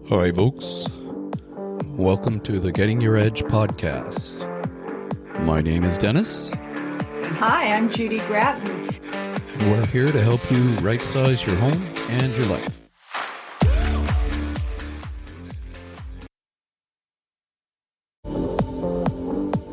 Hi, folks. Welcome to the Getting Your Edge podcast. My name is Dennis. And hi, I'm Judy Gratton. And we're here to help you right-size your home and your life.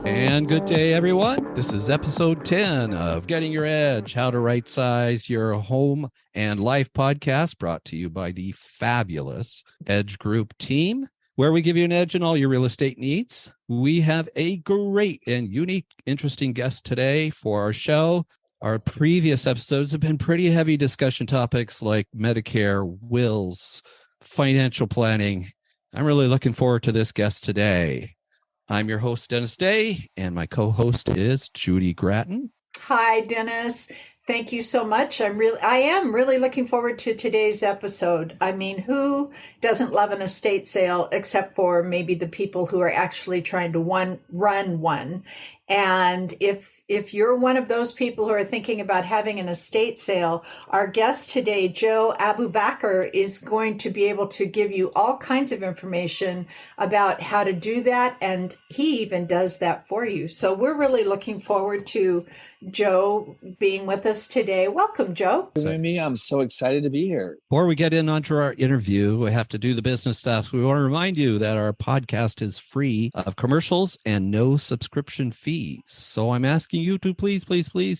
And good day, everyone. This is episode 10 of Getting Your Edge, How to Right-Size Your Home and Life podcast, brought to you by the fabulous Edge Group team, where we give you an edge in all your real estate needs. We have a great and unique, interesting guest today for our show. Our previous episodes have been pretty heavy discussion topics like Medicare, wills, financial planning. I'm really looking forward to this guest today. I'm your host, Dennis Day, and my co-host is Judy Gratton. Hi, Dennis. Thank you so much. I am really looking forward to today's episode. I mean, who doesn't love an estate sale except for maybe the people who are actually trying to run one? And if you're one of those people who are thinking about having an estate sale, our guest today, Joe Aboubakr, is going to be able to give you all kinds of information about how to do that. And he even does that for you. So we're really looking forward to Joe being with us today. Welcome, Joe. I'm so excited to be here. Before we get onto our interview, we have to do the business stuff. We want to remind you that our podcast is free of commercials and no subscription fees. So I'm asking you to please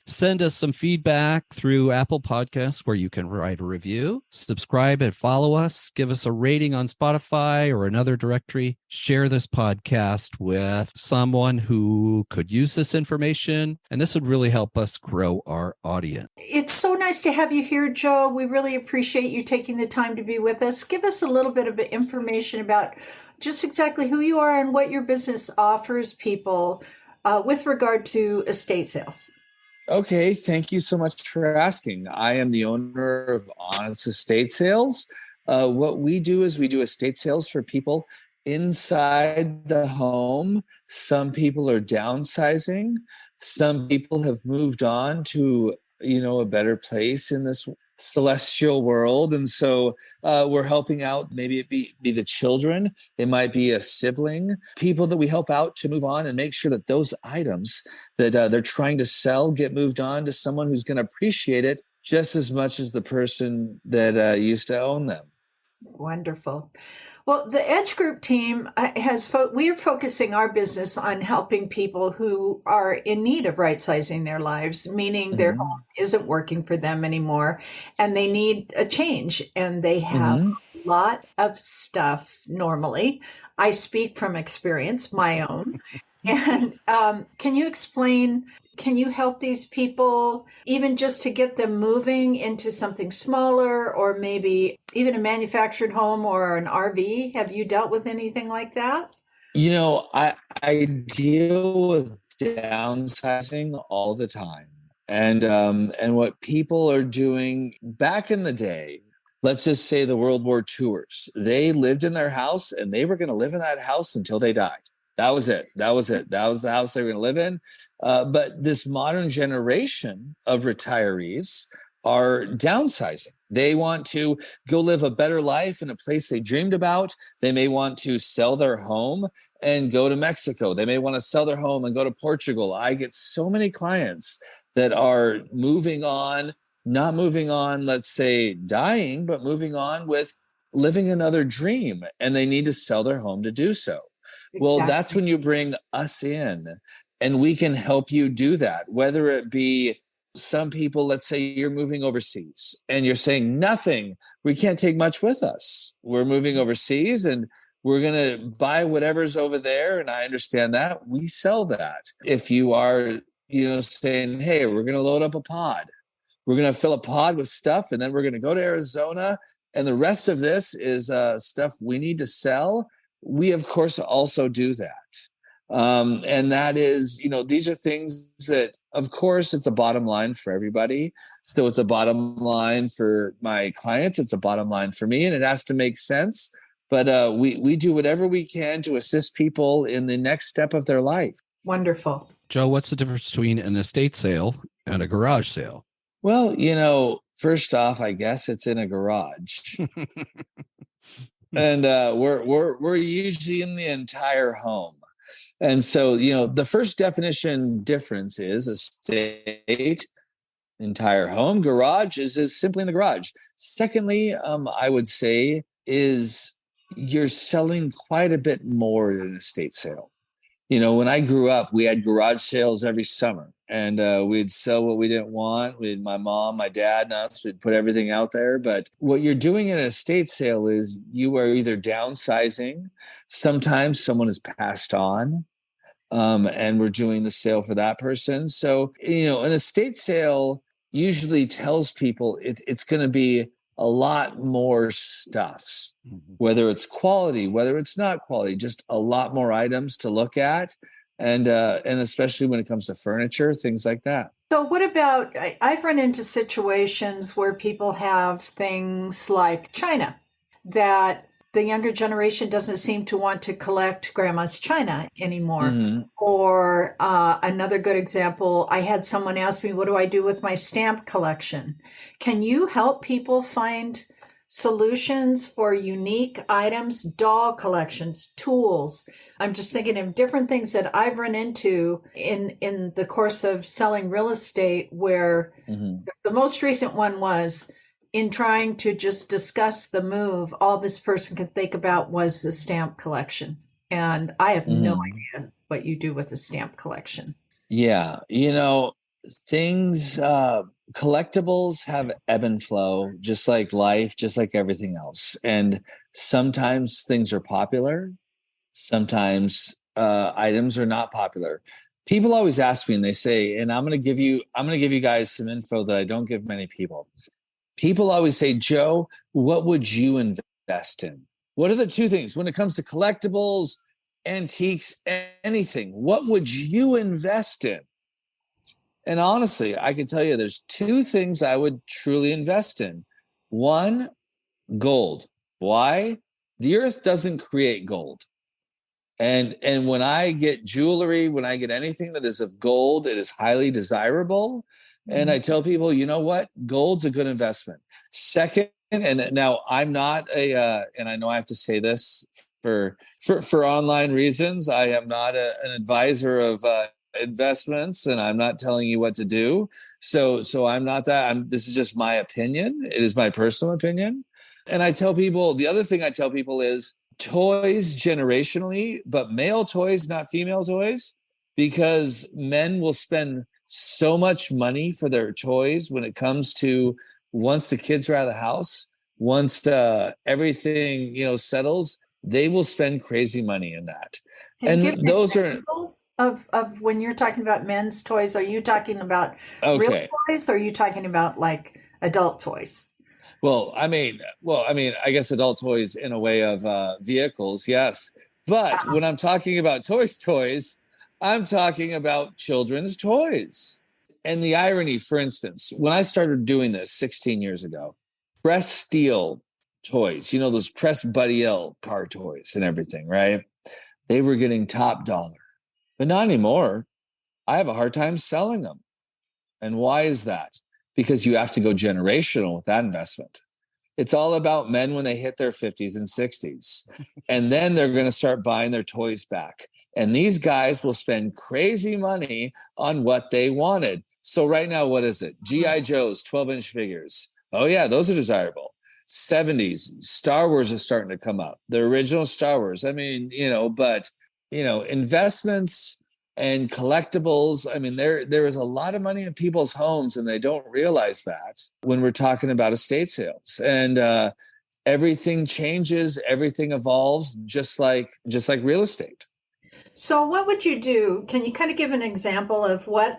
send us some feedback through Apple Podcasts, where you can write a review, subscribe and follow us, give us a rating on Spotify or another directory, share this podcast with someone who could use this information, and this would really help us grow our audience. It's so nice to have you here, Joe. We really appreciate you taking the time to be with us. Give us a little bit of information about just exactly who you are and what your business offers people with regard to estate sales. Okay, thank you so much for asking. I am the owner of Honest Estate Sales. What we do is we do estate sales for people inside the home. Some people are downsizing. Some people have moved on to, a better place in this celestial world. And so we're helping out. Maybe it be the children. It might be a sibling, people that we help out to move on and make sure that those items that they're trying to sell get moved on to someone who's going to appreciate it just as much as the person that used to own them. Wonderful. Well, the Edge Group team we are focusing our business on helping people who are in need of right-sizing their lives, meaning their home isn't working for them anymore and they need a change, and they have a lot of stuff normally. I speak from experience, my own. And can you help these people even just to get them moving into something smaller, or maybe even a manufactured home or an RV? Have you dealt with anything like that? I deal with downsizing all the time. And what people are doing back in the day, let's just say the World War IIers, they lived in their house and they were going to live in that house until they died. That was it. That was the house they were going to live in. But this modern generation of retirees are downsizing. They want to go live a better life in a place they dreamed about. They may want to sell their home and go to Mexico. They may want to sell their home and go to Portugal. I get so many clients that are moving on, not moving on, let's say dying, but moving on with living another dream. And they need to sell their home to do so. Well, that's when you bring us in, and we can help you do that. Whether it be some people, let's say you're moving overseas and you're saying nothing, we can't take much with us. We're moving overseas and we're going to buy whatever's over there. And I understand that. We sell that. If you are, saying, hey, we're going to load up a pod. We're going to fill a pod with stuff, and then we're going to go to Arizona. And the rest of this is stuff we need to sell. We, of course, also do that. And that is, these are things that, of course, it's a bottom line for everybody. So it's a bottom line for my clients. It's a bottom line for me, and it has to make sense. But we do whatever we can to assist people in the next step of their life. Wonderful. Joe, what's the difference between an estate sale and a garage sale? Well, first off, I guess it's in a garage. And we're usually in the entire home. And so, the first definition difference is estate, entire home. Garage is simply in the garage. Secondly, I would say is you're selling quite a bit more than an estate sale. When I grew up, we had garage sales every summer, and we'd sell what we didn't want. My mom, my dad, and us, we'd put everything out there. But what you're doing in an estate sale is you are either downsizing. Sometimes someone has passed on, and we're doing the sale for that person. So, an estate sale usually tells people it's going to be a lot more stuff, whether it's quality, whether it's not quality, just a lot more items to look at. And especially when it comes to furniture, things like that. So what about, I've run into situations where people have things like china that the younger generation doesn't seem to want to collect grandma's china anymore. Mm-hmm. Or another good example, I had someone ask me, what do I do with my stamp collection? Can you help people find solutions for unique items, doll collections, tools? I'm just thinking of different things that I've run into in the course of selling real estate, where the most recent one was, in trying to just discuss the move, all this person could think about was the stamp collection. And I have no idea what you do with the stamp collection. Yeah. Things, collectibles have ebb and flow, just like life, just like everything else. And sometimes things are popular. Sometimes items are not popular. People always ask me, and they say, and I'm going to give you guys some info that I don't give many people. People always say, Joe, what would you invest in? What are the two things when it comes to collectibles, antiques, anything? What would you invest in? And honestly, I can tell you there's two things I would truly invest in. One, gold. Why? The earth doesn't create gold. And when I get jewelry, when I get anything that is of gold, it is highly desirable. And I tell people, you know what? Gold's a good investment. Second, and now I'm not and I know I have to say this for online reasons, I am not an advisor of investments, and I'm not telling you what to do. So I'm not that. This is just my opinion. It is my personal opinion. And I tell people, the other thing I tell people is toys generationally, but male toys, not female toys, because men will spend so much money for their toys when it comes to once the kids are out of the house, once everything settles, they will spend crazy money in that. And those are of when you're talking about men's toys. Are you talking about real toys, or are you talking about like adult toys? Well, I mean, I guess adult toys in a way of vehicles, yes. But when I'm talking about toys, I'm talking about children's toys. And the irony, for instance, when I started doing this 16 years ago, pressed steel toys, those pressed Buddy L car toys and everything, right? They were getting top dollar. But not anymore. I have a hard time selling them. And why is that? Because you have to go generational with that investment. It's all about men when they hit their 50s and 60s. And then they're going to start buying their toys back. And these guys will spend crazy money on what they wanted. So right now, what is it? G.I. Joe's 12-inch figures. Oh, yeah, those are desirable. 70s, Star Wars is starting to come up. The original Star Wars. I mean, but, investments and collectibles. I mean, there is a lot of money in people's homes, and they don't realize that when we're talking about estate sales. And everything changes, everything evolves, just like real estate. So what would you do? Can you kind of give an example of what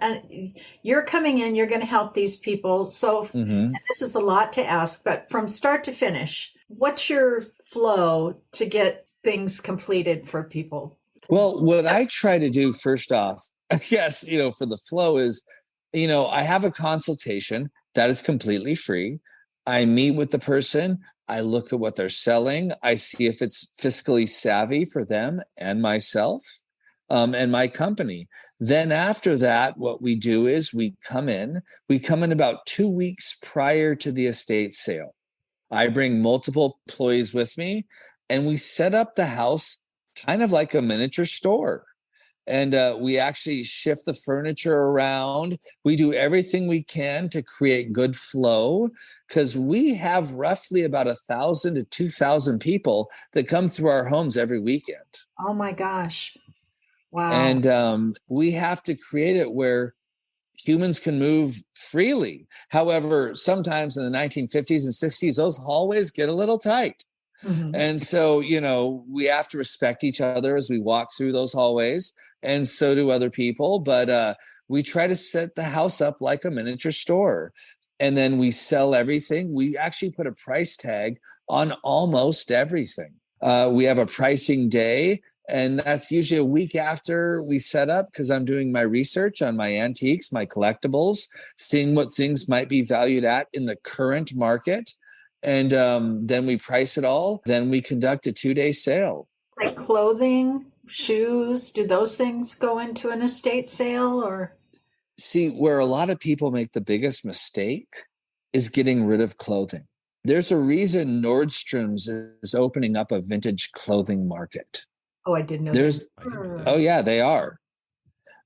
you're coming in, you're going to help these people. So this is a lot to ask, but from start to finish, what's your flow to get things completed for people? Well, what I try to do first off, I guess, for the flow is, I have a consultation that is completely free. I meet with the person. I look at what they're selling. I see if it's fiscally savvy for them and myself and my company. Then after that, what we do is we come in about 2 weeks prior to the estate sale. I bring multiple employees with me, and we set up the house kind of like a miniature store. And we actually shift the furniture around. We do everything we can to create good flow, because we have roughly about 1,000 to 2,000 people that come through our homes every weekend. Oh my gosh. Wow. And we have to create it where humans can move freely. However, sometimes in the 1950s and 60s, those hallways get a little tight. Mm-hmm. And so, we have to respect each other as we walk through those hallways, and so do other people. But we try to set the house up like a miniature store. And then we sell everything. We actually put a price tag on almost everything. We have a pricing day, and that's usually a week after we set up, because I'm doing my research on my antiques, my collectibles, seeing what things might be valued at in the current market. And then we price it all. Then we conduct a 2-day sale. Like clothing, shoes, do those things go into an estate sale? Or see, where a lot of people make the biggest mistake is getting rid of clothing. There's a reason Nordstrom's is opening up a vintage clothing market. Oh, I didn't know that. Oh yeah, they are.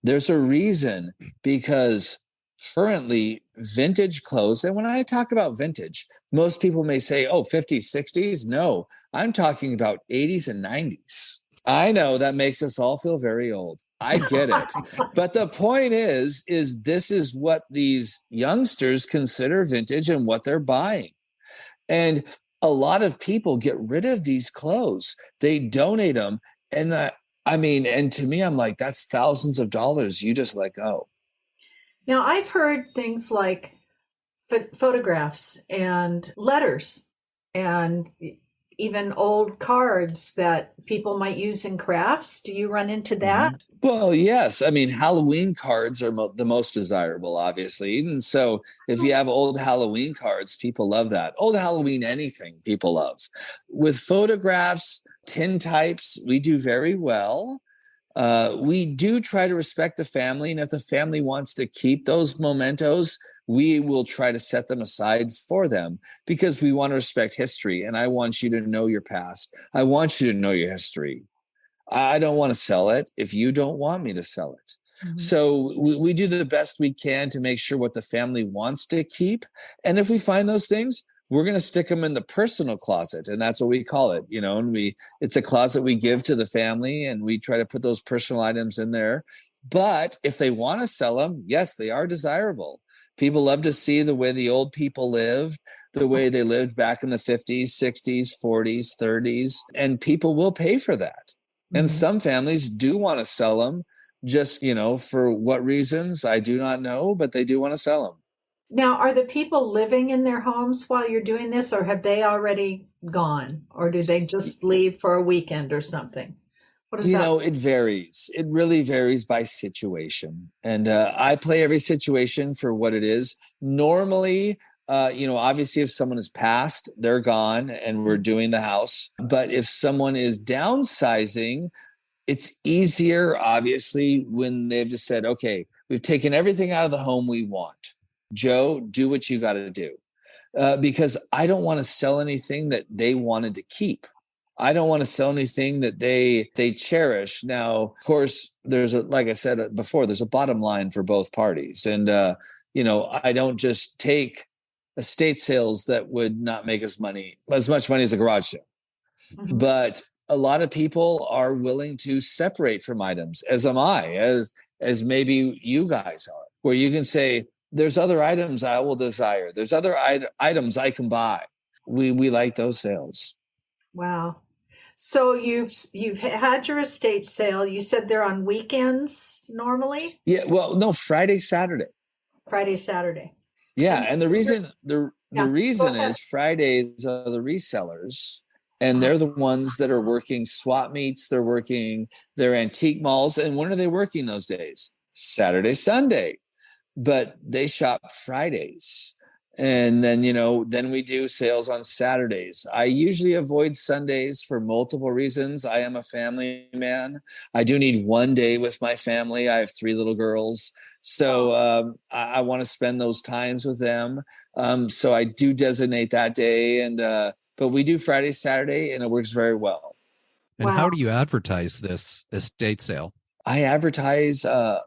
There's a reason, because currently vintage clothes, and when I talk about vintage, most people may say, oh, 50s, 60s. No, I'm talking about 80s and 90s. I know that makes us all feel very old. I get it. But the point is this is what these youngsters consider vintage and what they're buying. And a lot of people get rid of these clothes. They donate them. And and to me, I'm like, that's thousands of dollars you just let go. Now, I've heard things like photographs and letters and even old cards that people might use in crafts. Do you run into that? Well, yes. Halloween cards are the most desirable, obviously. And so if you have old Halloween cards, people love that. Old Halloween anything people love. With photographs, tin types, we do very well. We do try to respect the family. And if the family wants to keep those mementos, we will try to set them aside for them, because we want to respect history. And I want you to know your past. I want you to know your history. I don't want to sell it if you don't want me to sell it. Mm-hmm. So we do the best we can to make sure what the family wants to keep. And if we find those things, we're going to stick them in the personal closet. And that's what we call it, and it's a closet we give to the family, and we try to put those personal items in there. But if they want to sell them, yes, they are desirable. People love to see the way the old people lived, the way they lived back in the 50s, 60s, 40s, 30s, and people will pay for that. Mm-hmm. And some families do want to sell them, just, for what reasons, I do not know, but they do want to sell them. Now, are the people living in their homes while you're doing this, or have they already gone, or do they just leave for a weekend or something? What is that? It varies. It really varies by situation. And I play every situation for what it is. Normally, obviously if someone has passed, they're gone and we're doing the house. But if someone is downsizing, it's easier, obviously, when they've just said, okay, we've taken everything out of the home we want. Joe, do what you got to do. Because I don't want to sell anything that they wanted to keep. I don't want to sell anything that they cherish. Now, of course, like I said before, there's a bottom line for both parties. And, I don't just take estate sales that would not make as much money as a garage sale. Mm-hmm. But a lot of people are willing to separate from items, as am I, as maybe you guys are, where you can say, there's other items I will desire. There's other items I can buy. We like those sales. Wow. So you've had your estate sale. You said they're on weekends normally? Yeah. Well, no, Friday, Saturday. Friday, Saturday. Yeah. And the reason is Fridays are the resellers, and they're the ones that are working swap meets. They're working their antique malls. And when are they working those days? Saturday, Sunday. But they shop Fridays. And then, then we do sales on Saturdays. I usually avoid Sundays for multiple reasons. I am a family man. I do need one day with my family. I have 3 little girls. So I want to spend those times with them. So I do designate that day. but we do Friday, Saturday, and it works very well. And Wow. how do you advertise this estate sale? I advertise. I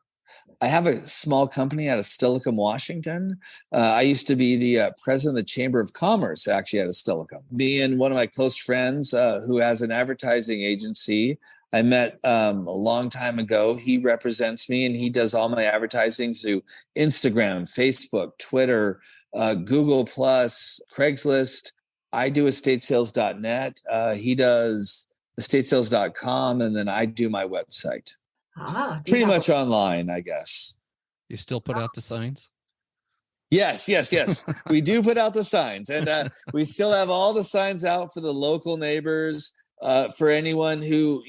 have a small company out of Stillicum, Washington. I used to be the president of the Chamber of Commerce, actually, out of Stillicum. Being one of my close friends who has an advertising agency, I met a long time ago. He represents me, and he does all my advertising through Instagram, Facebook, Twitter, Google+, Craigslist. I do estatesales.net. He does estatesales.com, and then I do my website. Pretty much online, I guess. You still put out the signs? Yes. We do put out the signs, and we still have all the signs out for the local neighbors, for anyone who,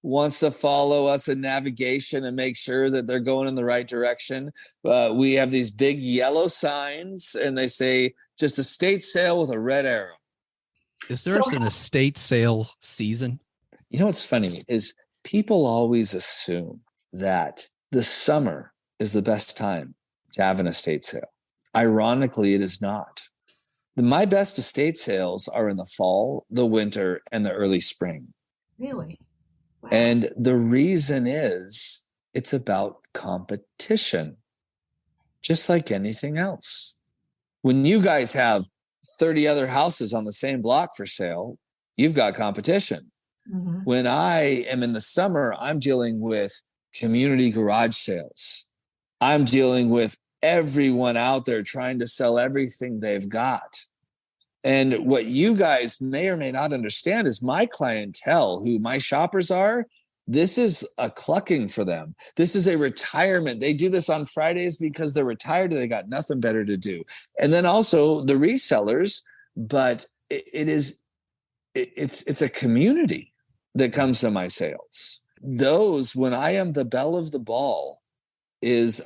wants to follow us in navigation and make sure that they're going in the right direction. We have these big yellow signs, and they say just estate sale with a red arrow. Is there an estate sale season? You know what's funny is people always assume that the summer is the best time to have an estate sale. Ironically, it is not. My best estate sales are in the fall, the winter, and the early spring. Really? Wow. And the reason is it's about competition, just like anything else. When you guys have 30 other houses on the same block for sale, you've got competition. Mm-hmm. When I am in the summer, I'm dealing with community garage sales. I'm dealing with everyone out there trying to sell everything they've got. And what you guys may or may not understand is my clientele, who my shoppers are, this is a clucking for them. This is a retirement. They do this on Fridays because they're retired and they got nothing better to do. And then also the resellers, but it's a community that comes to my sales. Those, when I am the belle of the ball,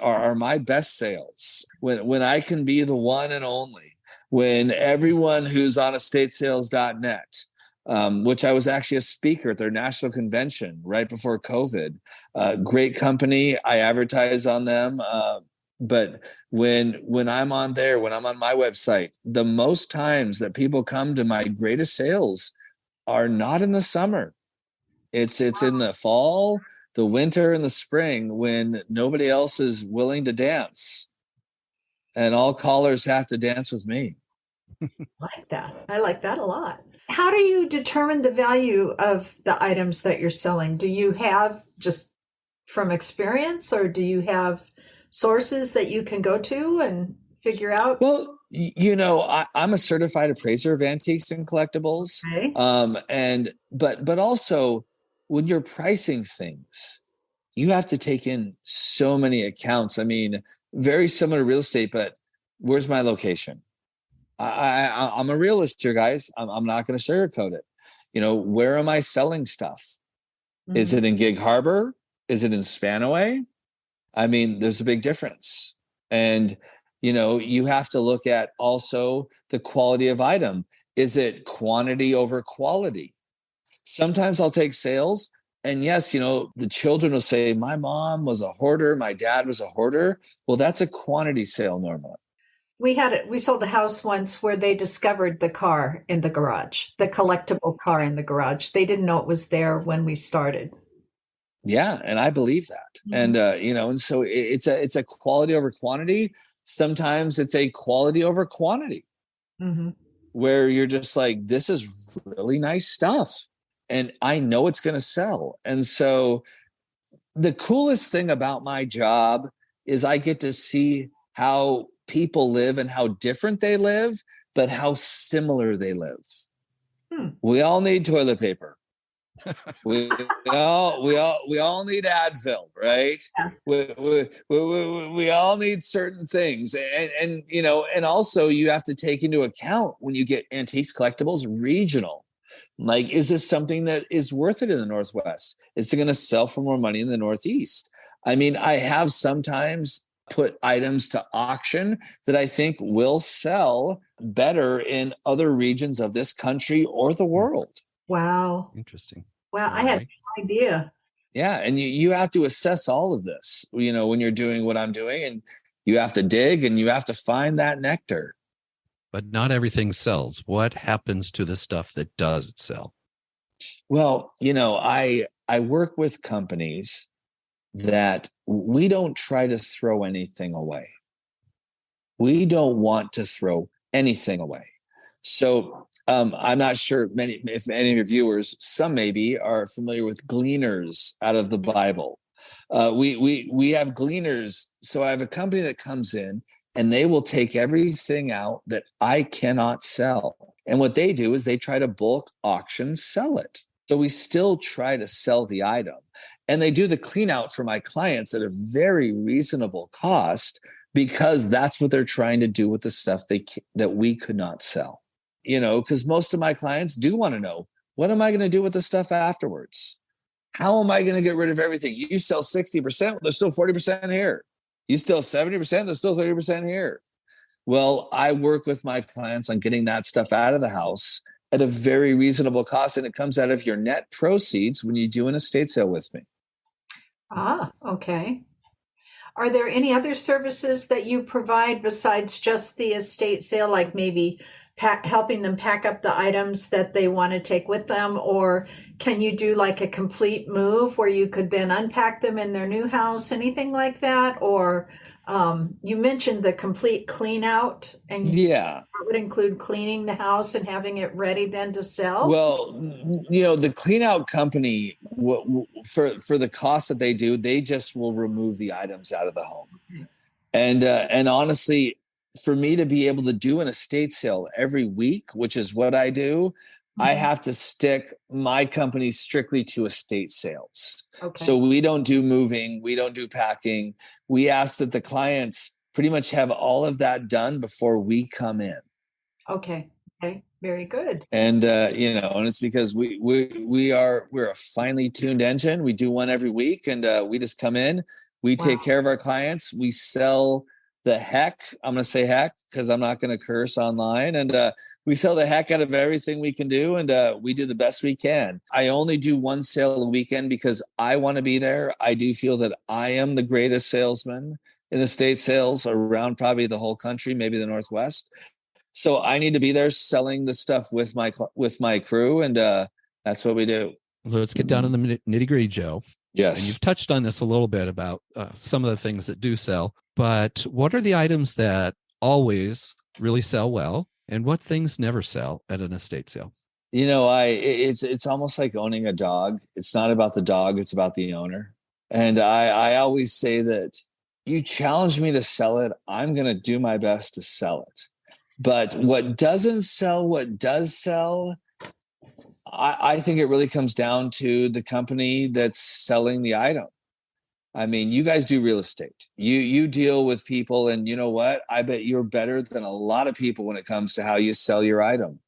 are my best sales. When I can be the one and only. When everyone who's on estatesales.net, which I was actually a speaker at their national convention right before COVID, great company. I advertise on them. But when I'm on there, when I'm on my website, the most times that people come to my greatest sales are not in the summer. It's in the fall, the winter, and the spring when nobody else is willing to dance. And all callers have to dance with me. Like that. I like that a lot. How do you determine the value of the items that you're selling? Do you have just from experience, or do you have sources that you can go to and figure out? Well, I'm a certified appraiser of antiques and collectibles. Okay. But also when you're pricing things, you have to take in so many accounts. I mean, very similar to real estate, but where's my location? I'm a realist here, guys. I'm not going to sugarcoat it. Where am I selling stuff? Mm-hmm. Is it in Gig Harbor? Is it in Spanaway? I mean, there's a big difference. And, you have to look at also the quality of item. Is it quantity over quality? Sometimes I'll take sales. And yes, the children will say, my mom was a hoarder, my dad was a hoarder. Well, that's a quantity sale normally. We sold a house once where they discovered the car in the garage, the collectible car in the garage. They didn't know it was there when we started. Yeah, and I believe that. Mm-hmm. And and so it's a quality over quantity. Sometimes it's a quality over quantity, mm-hmm. where you're just like, this is really nice stuff. And I know it's going to sell. And so the coolest thing about my job is I get to see how people live and how different they live, but how similar they live. We all need toilet paper. we all need Advil, right? Yeah. We all need certain things. And also you have to take into account when you get antiques, collectibles, regional. Like, is this something that is worth it in the Northwest? Is it going to sell for more money in the Northeast? I mean, I have sometimes put items to auction that I think will sell better in other regions of this country or the world. Wow. Interesting. Wow. I had no idea. Yeah. And you have to assess all of this, when you're doing what I'm doing, and you have to dig and you have to find that nectar. But not everything sells. What happens to the stuff that does sell? Well, I work with companies that we don't try to throw anything away. We don't want to throw anything away. So I'm not sure if any of your viewers, some maybe, are familiar with gleaners out of the Bible. We have gleaners. So I have a company that comes in and they will take everything out that I cannot sell. And what they do is they try to bulk auction sell it. So we still try to sell the item. And they do the clean out for my clients at a very reasonable cost because that's what they're trying to do with the stuff that we could not sell. Because most of my clients do want to know, what am I going to do with the stuff afterwards? How am I going to get rid of everything? You sell 60%, there's still 40% here. You sell 70%, there's still 30% here. Well, I work with my clients on getting that stuff out of the house at a very reasonable cost, and it comes out of your net proceeds when you do an estate sale with me. Ah, okay. Are there any other services that you provide besides just the estate sale, like maybe helping them pack up the items that they want to take with them? Or can you do like a complete move where you could then unpack them in their new house, anything like that? Or you mentioned the complete clean out, and yeah, that would include cleaning the house and having it ready then to sell? Well, the clean out company, for the cost that they do, they just will remove the items out of the home. And honestly, for me to be able to do an estate sale every week, which is what I do, I have to stick my company strictly to estate sales. Okay. So we don't do moving. We don't do packing. We ask that the clients pretty much have all of that done before we come in. Okay. Very good. And, and it's because we're a finely tuned engine. We do one every week, and we just come in, we take care of our clients. We sell the heck. I'm going to say heck because I'm not going to curse online. And we sell the heck out of everything we can do. And we do the best we can. I only do one sale a weekend because I want to be there. I do feel that I am the greatest salesman in estate sales around probably the whole country, maybe the Northwest. So I need to be there selling the stuff with my crew. And that's what we do. Let's get down to the nitty gritty, Joe. Yes. And you've touched on this a little bit about some of the things that do sell, but what are the items that always really sell well, and what things never sell at an estate sale? It's almost like owning a dog. It's not about the dog, it's about the owner. And I always say that you challenge me to sell it, I'm going to do my best to sell it. But what doesn't sell, what does sell, I think it really comes down to the company that's selling the item. I mean, you guys do real estate. You deal with people, and you know what? I bet you're better than a lot of people when it comes to how you sell your item.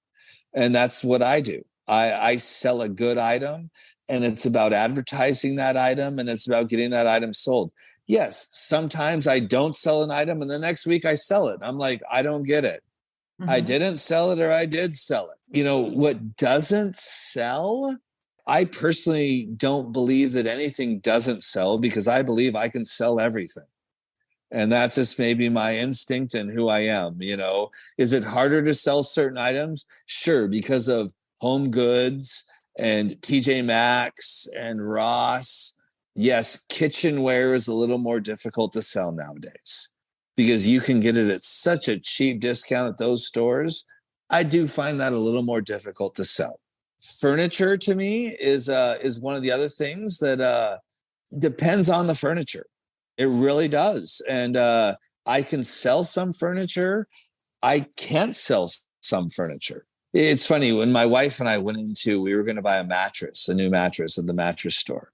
And that's what I do. I sell a good item, and it's about advertising that item, and it's about getting that item sold. Yes, sometimes I don't sell an item, and the next week I sell it. I'm like, I don't get it. I didn't sell it, or I did sell it. What doesn't sell, I personally don't believe that anything doesn't sell, because I believe I can sell everything. And that's just maybe my instinct and who I am. Is it harder to sell certain items? Sure, because of Home Goods and TJ Maxx and Ross. Yes, kitchenware is a little more difficult to sell nowadays, because you can get it at such a cheap discount at those stores. I do find that a little more difficult to sell. Furniture to me is one of the other things that depends on the furniture. It really does. And I can sell some furniture. I can't sell some furniture. It's funny, when my wife and I we were going to buy a new mattress at the mattress store.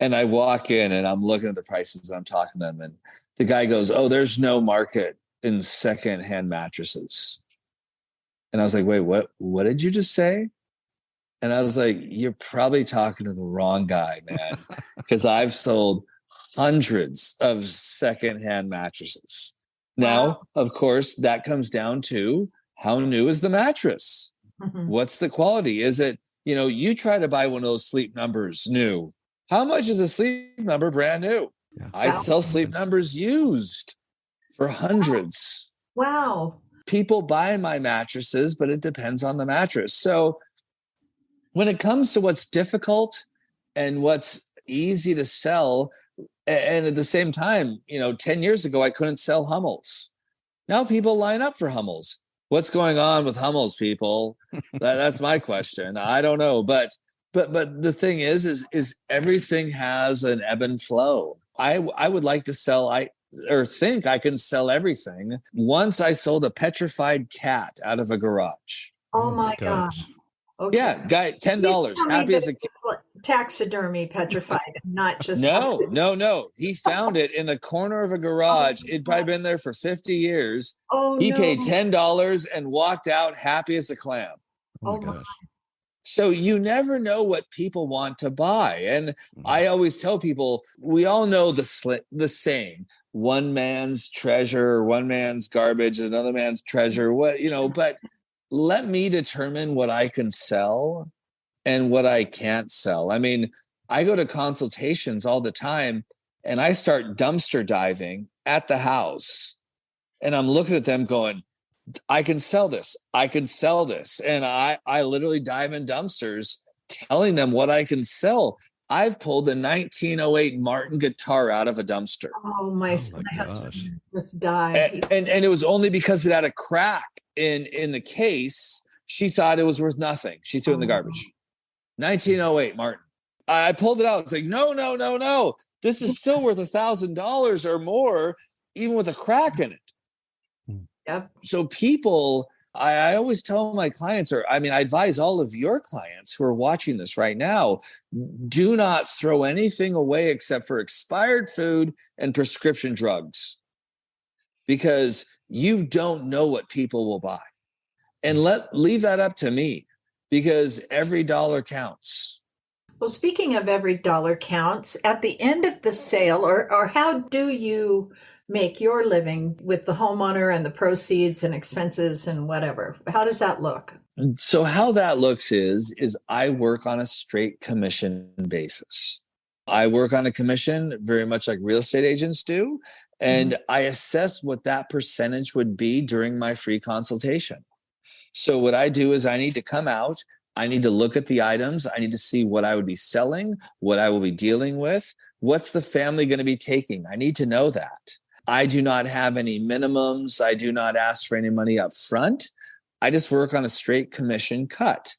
And I walk in and I'm looking at the prices, I'm talking to them, and the guy goes, "Oh, there's no market in secondhand mattresses." And I was like, "Wait, what did you just say?" And I was like, "You're probably talking to the wrong guy, man." Because I've sold hundreds of secondhand mattresses. Now, of course, that comes down to how new is the mattress? What's the quality? Is it, you try to buy one of those Sleep Numbers new. How much is a Sleep Number brand new? Yeah. I sell Sleep Numbers used for hundreds. Wow. people buy my mattresses, but it depends on the mattress. So when it comes to what's difficult and what's easy to sell, and at the same time, 10 years ago, I couldn't sell Hummels. Now people line up for Hummels. What's going on with Hummels, people? That's my question. I don't know. But the thing is everything has an ebb and flow. I would like to sell, think I can sell everything. Once I sold a petrified cat out of a garage. Oh my gosh. Okay. Yeah, guy, $10. Happy as a kid. Taxidermy petrified, not just. No. He found it in the corner of a garage. It'd probably been there for 50 years. He paid $10 and walked out happy as a clam. Oh my gosh. So you never know what people want to buy. And I always tell people, we all know the saying, one man's treasure, one man's garbage, another man's treasure, but let me determine what I can sell and what I can't sell. I mean, I go to consultations all the time and I start dumpster diving at the house and I'm looking at them going, I can sell this. I can sell this. And I literally dive in dumpsters telling them what I can sell. I've pulled a 1908 Martin guitar out of a dumpster. Oh my husband just died. And it was only because it had a crack in the case. She thought it was worth nothing. She threw it in the garbage. 1908 Martin. I pulled it out. It's like, no. This is still worth $1,000 or more, even with a crack in it. Yep. So people, I always tell my clients, I advise all of your clients who are watching this right now, do not throw anything away except for expired food and prescription drugs, because you don't know what people will buy. And leave that up to me, because every dollar counts. Well, speaking of every dollar counts, at the end of the sale, or how do you make your living with the homeowner and the proceeds and expenses and whatever? How does that look? So how that looks is I work on a straight commission basis. I work on a commission very much like real estate agents do. And I assess what that percentage would be during my free consultation. So what I do is I need to come out, I need to look at the items, I need to see what I would be selling, what I will be dealing with, what's the family going to be taking. I need to know that. I do not have any minimums. I do not ask for any money up front. I just work on a straight commission cut.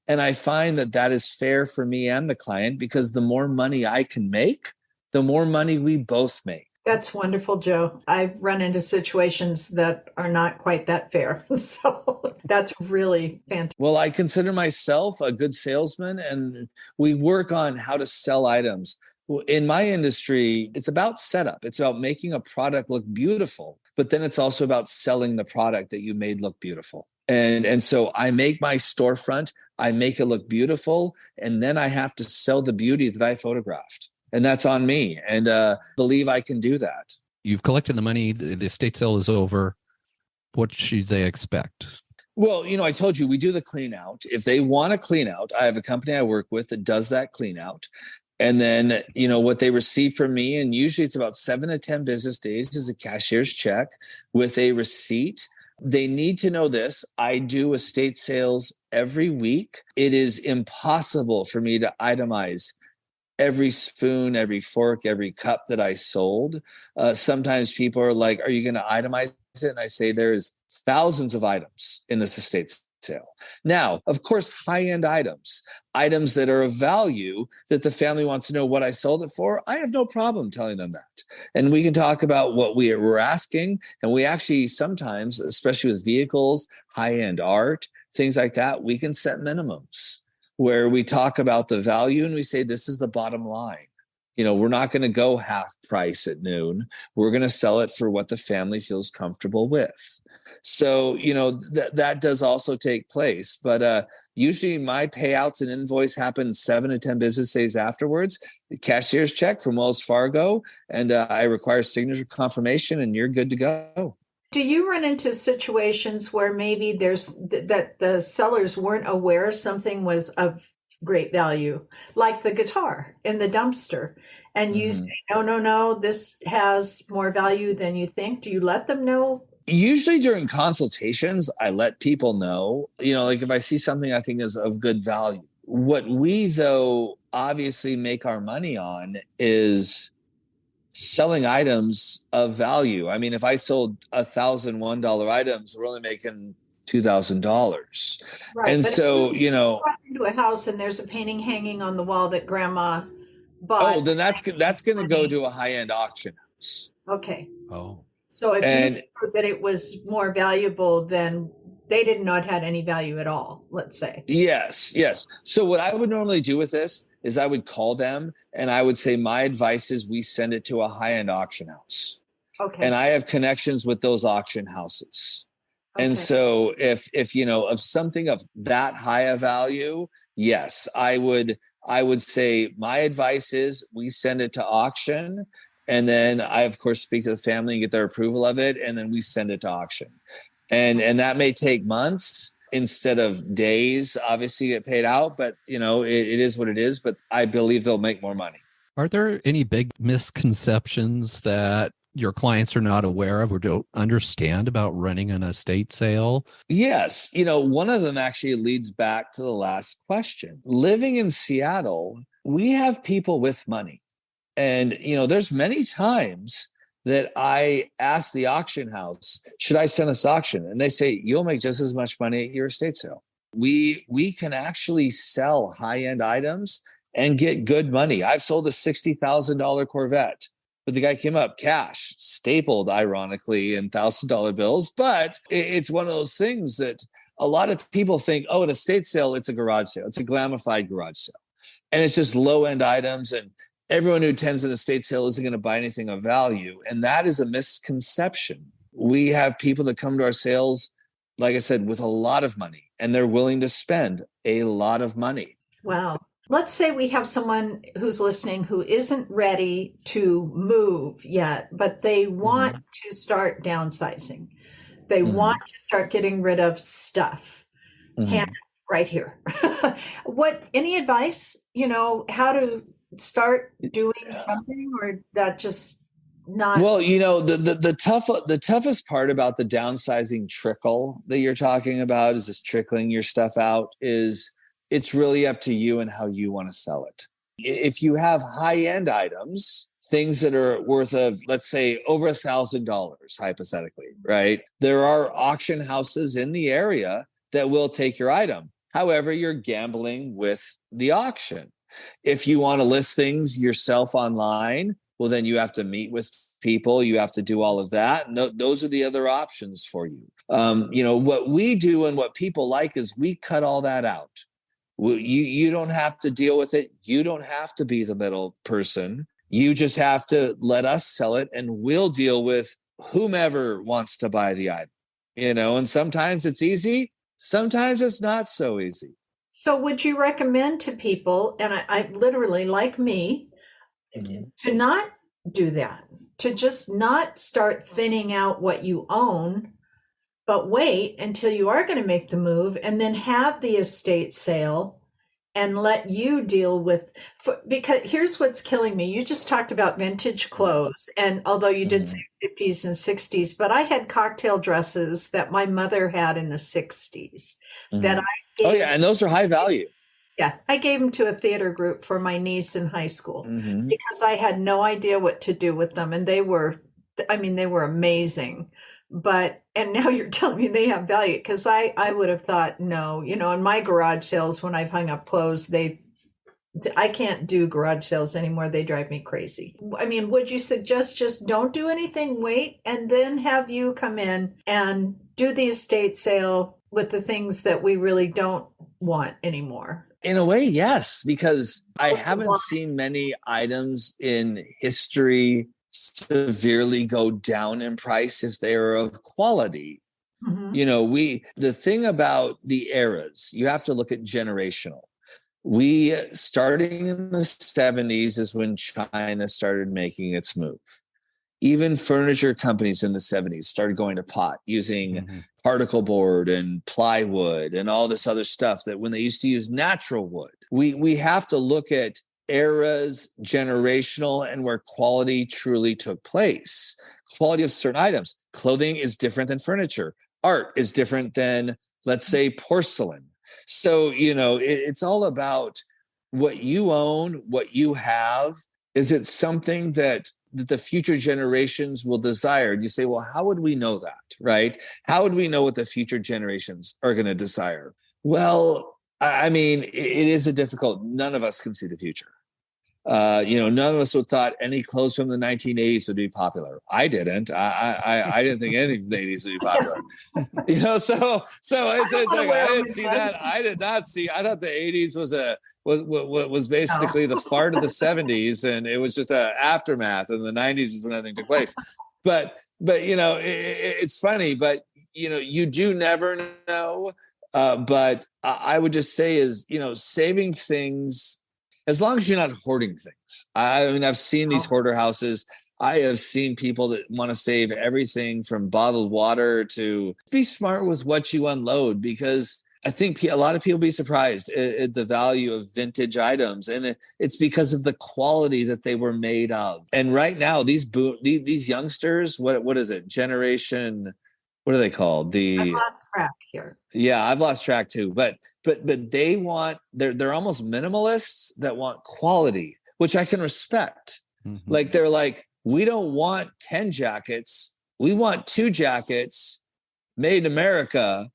And I find that is fair for me and the client, because the more money I can make, the more money we both make. That's wonderful, Joe. I've run into situations that are not quite that fair. So that's really fantastic. Well, I consider myself a good salesman, and we work on how to sell items. In my industry, it's about setup. It's about making a product look beautiful, but then it's also about selling the product that you made look beautiful. And so I make my storefront, I make it look beautiful, and then I have to sell the beauty that I photographed. And that's on me. And believe I can do that. You've collected the money. The estate sale is over. What should they expect? Well, I told you we do the clean out. If they want to clean out, I have a company I work with that does that clean out. And then, what they receive from me, and usually it's about 7 to 10 business days, is a cashier's check with a receipt. They need to know this. I do estate sales every week. It is impossible for me to itemize every spoon, every fork, every cup that I sold. Sometimes people are like, are you going to itemize it? And I say there's thousands of items in this estate sale. Now, of course, high-end items that are of value that the family wants to know what I sold it for, I have no problem telling them that. And we can talk about what we're asking. And we actually sometimes, especially with vehicles, high-end art, things like that, we can set minimums where we talk about the value and we say, this is the bottom line. We're not going to go half price at noon. We're going to sell it for what the family feels comfortable with. So, that does also take place. But usually my payouts and invoice happen 7 to 10 business days afterwards. The cashier's check from Wells Fargo, and I require signature confirmation, and you're good to go. Do you run into situations where maybe that the sellers weren't aware something was of great value, like the guitar in the dumpster, and you say, no, this has more value than you think? Do you let them know Usually during consultations, I let people know, like if I see something I think is of good value. What we, though, obviously make our money on is selling items of value. I mean, if I sold $1,001 items, we're only making $2,000. Right. And But so, if you walk into a house and there's a painting hanging on the wall that grandma bought. oh, then that's going to go to a high-end auction house. Okay. Oh. So if you knew that it was more valuable, then they did not have any value at all, let's say. Yes. So what I would normally do with this is I would call them and I would say, my advice is we send it to a high-end auction house. Okay. And I have connections with those auction houses. Okay. And so if of something of that high a value, yes, I would say my advice is we send it to auction. And then I, of course, speak to the family and get their approval of it. And then we send it to auction. And that may take months instead of days, obviously, get paid out. But, it is what it is. But I believe they'll make more money. Are there any big misconceptions that your clients are not aware of or don't understand about running an estate sale? Yes. One of them actually leads back to the last question. Living in Seattle, we have people with money. And, there's many times that I ask the auction house, should I send this auction? And they say, you'll make just as much money at your estate sale. We can actually sell high-end items and get good money. I've sold a $60,000 Corvette, but the guy came up cash, stapled, ironically, in $1,000 bills. But it's one of those things that a lot of people think, an estate sale, it's a garage sale. It's a glamified garage sale. And it's just low-end items, and everyone who attends an estate sale isn't going to buy anything of value. And that is a misconception. We have people that come to our sales, like I said, with a lot of money, and they're willing to spend a lot of money. Wow. Let's say we have someone who's listening who isn't ready to move yet, but they want to start downsizing. They want to start getting rid of stuff. Hand right here. Any advice, how to start doing something, or that just not? Well, the toughest part about the downsizing trickle that you're talking about is just trickling your stuff out is it's really up to you and how you want to sell it. If you have high-end items, things that are worth of, let's say, over $1,000, hypothetically, right? There are auction houses in the area that will take your item. However, you're gambling with the auction. If you want to list things yourself online, well, then you have to meet with people. You have to do all of that. And those are the other options for you. What we do and what people like is we cut all that out. You don't have to deal with it. You don't have to be the middle person. You just have to let us sell it, and we'll deal with whomever wants to buy the item. And sometimes it's easy. Sometimes it's not so easy. So would you recommend to people, and I literally, like me, to not do that, to just not start thinning out what you own, but wait until you are going to make the move and then have the estate sale and let you deal with, because here's what's killing me. You just talked about vintage clothes, and although you did say 50s and 60s, but I had cocktail dresses that my mother had in the 60s that I gave. Oh yeah, and those are high value. Yeah, I gave them to a theater group for my niece in high school because I had no idea what to do with them, and they were amazing. And now you're telling me they have value, because I would have thought, no, in my garage sales, when I've hung up clothes, I can't do garage sales anymore. They drive me crazy. I mean, would you suggest just don't do anything, wait, and then have you come in and do the estate sale with the things that we really don't want anymore? In a way, yes, because I haven't seen many items in history severely go down in price if they are of quality. The thing about the eras, you have to look at generational. Starting in the 70s is when China started making its move. Even furniture companies in the 70s started going to pot, using particle board and plywood and all this other stuff that when they used to use natural wood. We have to look at eras, generational, and where quality truly took place. quality of certain items. Clothing is different than furniture. Art is different than, let's say, porcelain. So, it's all about what you own, what you have. Is it something that the future generations will desire? And you say, well, how would we know that, right? How would we know what the future generations are going to desire? Well, I mean, it is none of us can see the future. None of us would thought any clothes from the 1980s would be popular. I didn't. I didn't think anything from the 80s would be popular. So it's like I didn't see that. I did not see. I thought the 80s was basically the fart of the 70s, and it was just an aftermath. And the 90s is when everything took place. But it's funny. But you do never know. But I would just say is saving things. As long as you're not hoarding things. I mean, I've seen these hoarder houses. I have seen people that want to save everything from bottled water to be smart with what you unload, because I think a lot of people be surprised at the value of vintage items. And it's because of the quality that they were made of. And right now, these youngsters, what is it? Generation... What are they called? I've lost track here. Yeah, I've lost track too. But they want, they're almost minimalists that want quality, which I can respect. Mm-hmm. Like they're like, we don't want 10 jackets. We want 2 jackets made in America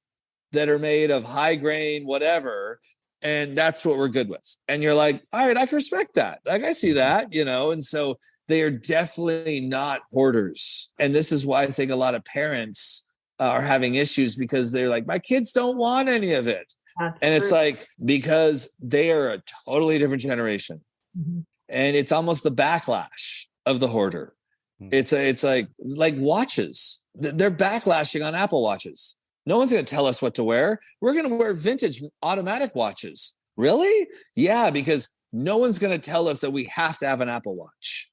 that are made of high grain, whatever. And that's what we're good with. And you're like, all right, I can respect that. Like I see that, and so they are definitely not hoarders. And this is why I think a lot of parents are having issues, because they're like, my kids don't want any of it. That's and true. It's like, because they are a totally different generation. Mm-hmm. And it's almost the backlash of the hoarder. Mm-hmm. It's like watches. They're backlashing on Apple watches. No one's going to tell us what to wear. We're going to wear vintage automatic watches. Really? Yeah, because no one's going to tell us that we have to have an Apple Watch.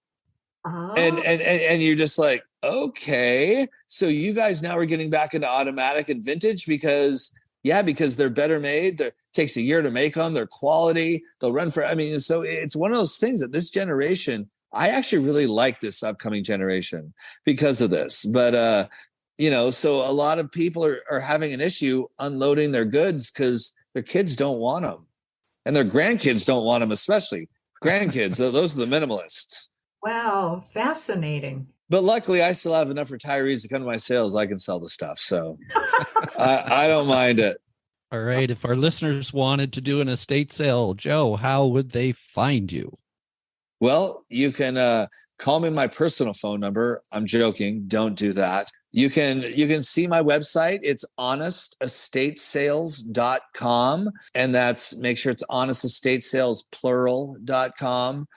Oh. And you're just like, okay, so you guys now are getting back into automatic and vintage because they're better made. It takes a year to make them. They're quality. They'll run for. I mean, so it's one of those things that this generation. I actually really like this upcoming generation because of this. But so a lot of people are having an issue unloading their goods because their kids don't want them, and their grandkids don't want them, especially grandkids. Those are the minimalists. Wow, fascinating. But luckily, I still have enough retirees to come to my sales. I can sell the stuff. So I don't mind it. All right. If our listeners wanted to do an estate sale, Joe, how would they find you? Well, you can call me my personal phone number. I'm joking. Don't do that. You can see my website. It's honestestatesales.com. And make sure it's honestestatesales.com.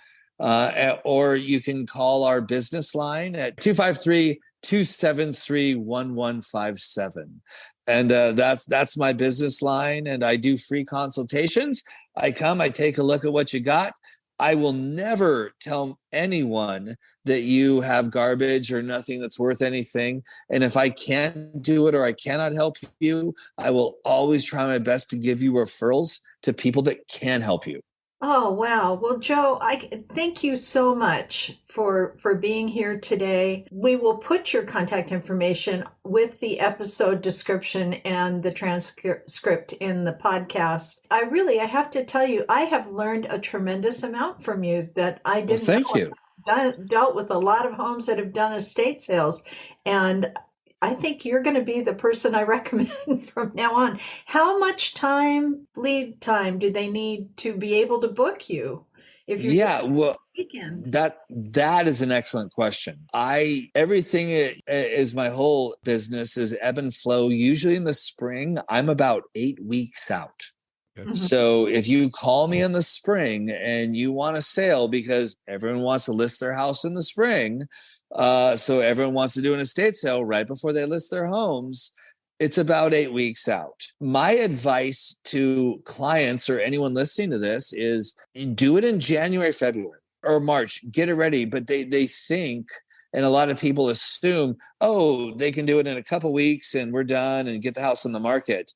Or you can call our business line at 253-273-1157. And that's my business line. And I do free consultations. I take a look at what you got. I will never tell anyone that you have garbage or nothing that's worth anything. And if I can't do it or I cannot help you, I will always try my best to give you referrals to people that can help you. Oh, wow. Well, Joe, I thank you so much for being here today. We will put your contact information with the episode description and the transcript in the podcast. I have to tell you, I have learned a tremendous amount from you that I didn't know. Thank you. Dealt with a lot of homes that have done estate sales, and I think you're going to be the person I recommend from now on. How much lead time do they need to be able to book you? If you're weekend? That is an excellent question. Everything is my whole business is ebb and flow. Usually in the spring, I'm about 8 weeks out. Mm-hmm. So if you call me in the spring and you want a sale, because everyone wants to list their house in the spring, so everyone wants to do an estate sale right before they list their homes, it's about 8 weeks out. My advice to clients or anyone listening to this is do it in January, February, or March. Get it ready. But they think, and a lot of people assume, they can do it in a couple weeks and we're done and get the house on the market.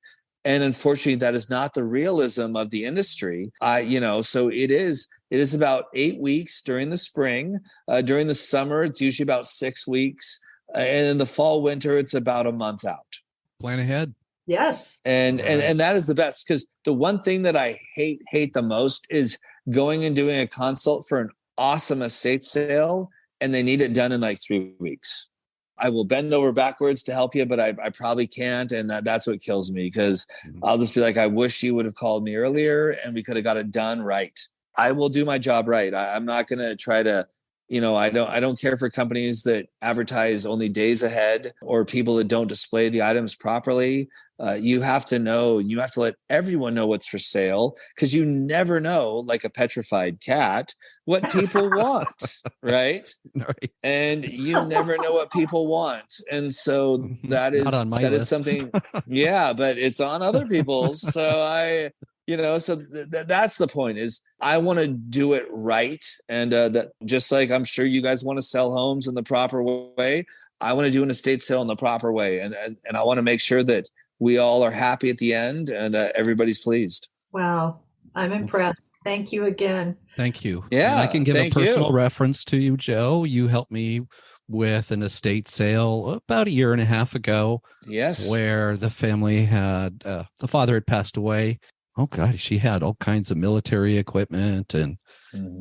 And unfortunately, that is not the realism of the industry. So it is about 8 weeks during the spring. During the summer, it's usually about 6 weeks. And in the fall, winter, it's about a month out. Plan ahead. Yes. And that is the best, because the one thing that I hate the most is going and doing a consult for an awesome estate sale and they need it done in like 3 weeks. I will bend over backwards to help you, but I probably can't. And that's what kills me, because I'll just be like, I wish you would have called me earlier and we could have got it done right. I will do my job right. I'm not going to try to, I don't care for companies that advertise only days ahead or people that don't display the items properly. You have to know, you have to let everyone know what's for sale, because you never know, like a petrified cat, what people want, right? Right. And you never know what people want. And so that is something, yeah, but it's on other people's. So that's the point, is I want to do it right. And that, just like I'm sure you guys want to sell homes in the proper way, I want to do an estate sale in the proper way. And I want to make sure that we all are happy at the end and everybody's pleased. Wow. I'm impressed. Thank you again. Thank you. Yeah. And I can give a personal reference to you, Joe. You helped me with an estate sale about 1.5 years ago. Yes. Where the family had, the father had passed away. Oh God, she had all kinds of military equipment and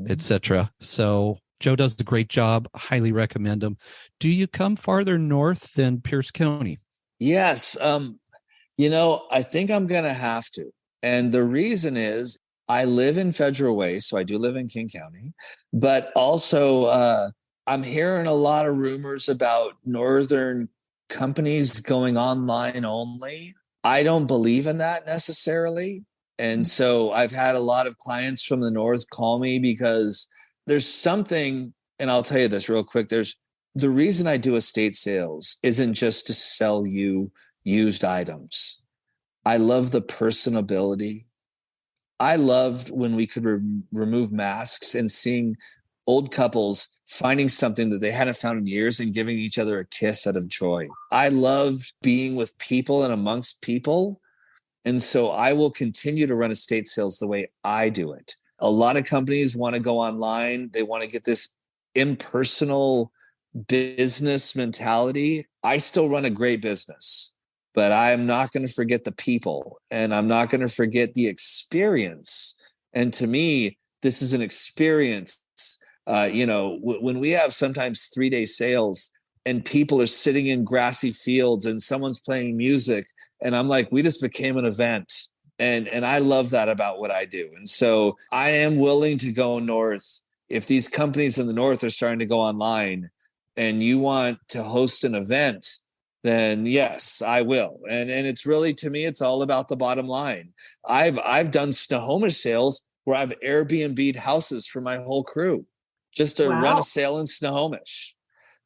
etc. So Joe does a great job. Highly recommend him. Do you come farther north than Pierce County? Yes. I think I'm going to have to. And the reason is I live in Federal Way, so I do live in King County, but also I'm hearing a lot of rumors about northern companies going online only. I don't believe in that necessarily. And so I've had a lot of clients from the north call me, because there's something, and I'll tell you this real quick, the reason I do estate sales isn't just to sell you used items. I love the personability. I loved when we could remove masks and seeing old couples finding something that they hadn't found in years and giving each other a kiss out of joy. I loved being with people and amongst people. And so I will continue to run estate sales the way I do it. A lot of companies want to go online. They want to get this impersonal business mentality. I still run a great business, but I'm not going to forget the people, and I'm not going to forget the experience. And to me, this is an experience. When we have sometimes 3-day sales and people are sitting in grassy fields and someone's playing music, and I'm like, we just became an event. And I love that about what I do. And so I am willing to go north. If these companies in the north are starting to go online and you want to host an event, then yes, I will. And it's really, to me, it's all about the bottom line. I've done Snohomish sales where I've Airbnb'd houses for my whole crew just to run a sale in Snohomish.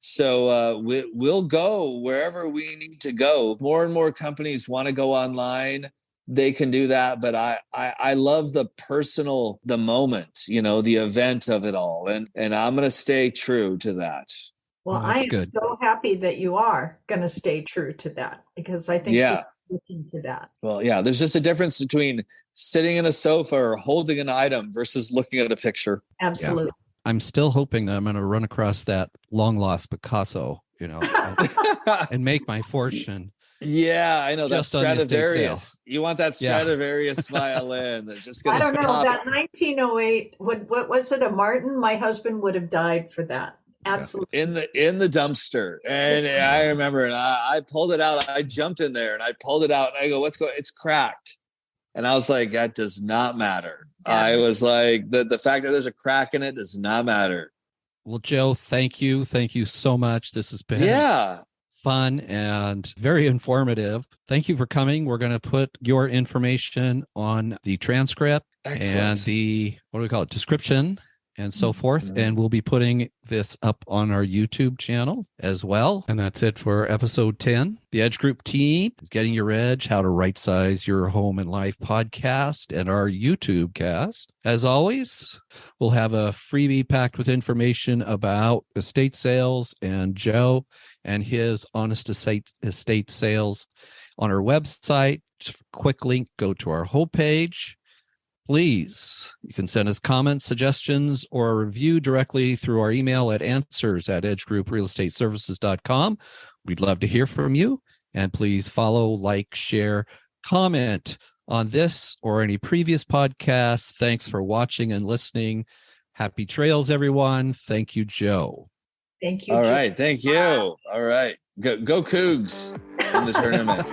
So we'll go wherever we need to go. More and more companies want to go online. They can do that. But I love the personal, the moment, the event of it all. And I'm going to stay true to that. Well, I am so happy that you are going to stay true to that, because I think you're looking to that. Well, yeah, there's just a difference between sitting in a sofa or holding an item versus looking at a picture. Absolutely. Yeah. I'm still hoping that I'm going to run across that long lost Picasso, and make my fortune. Yeah, I know. That Stradivarius. You want that Stradivarius violin that's just going to I don't know. That 1908, what was it, a Martin? My husband would have died for that. Absolutely. In the dumpster. And I remember, and I pulled it out. I jumped in there and I pulled it out and I go, what's going? It's cracked. And I was like, that does not matter. Yeah. I was like, the fact that there's a crack in it does not matter. Well, Joe, thank you. Thank you so much. This has been fun and very informative. Thank you for coming. We're going to put your information on the transcript and the, description and so forth. And we'll be putting this up on our YouTube channel as well. And that's it for episode 10. The Edge Group team is Getting Your Edge, How to Right Size Your Home and Life podcast and our YouTube cast. As always, we'll have a freebie packed with information about estate sales and Joe and his honest estate sales on our website. Just a quick link, go to our homepage. please, you can send us comments, suggestions, or a review directly through our email at answers@edgegrouprealestateservices.com. We'd love to hear from you. And please follow, like, share, comment on this or any previous podcasts. Thanks for watching and listening. Happy trails, everyone. Thank you, Joe. Thank you. All Joe. right. Thank you. All right. Go Cougs in the tournament.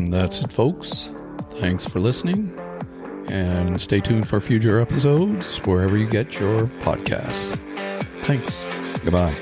That's it, folks. Thanks for listening. And stay tuned for future episodes wherever you get your podcasts. Thanks. Goodbye.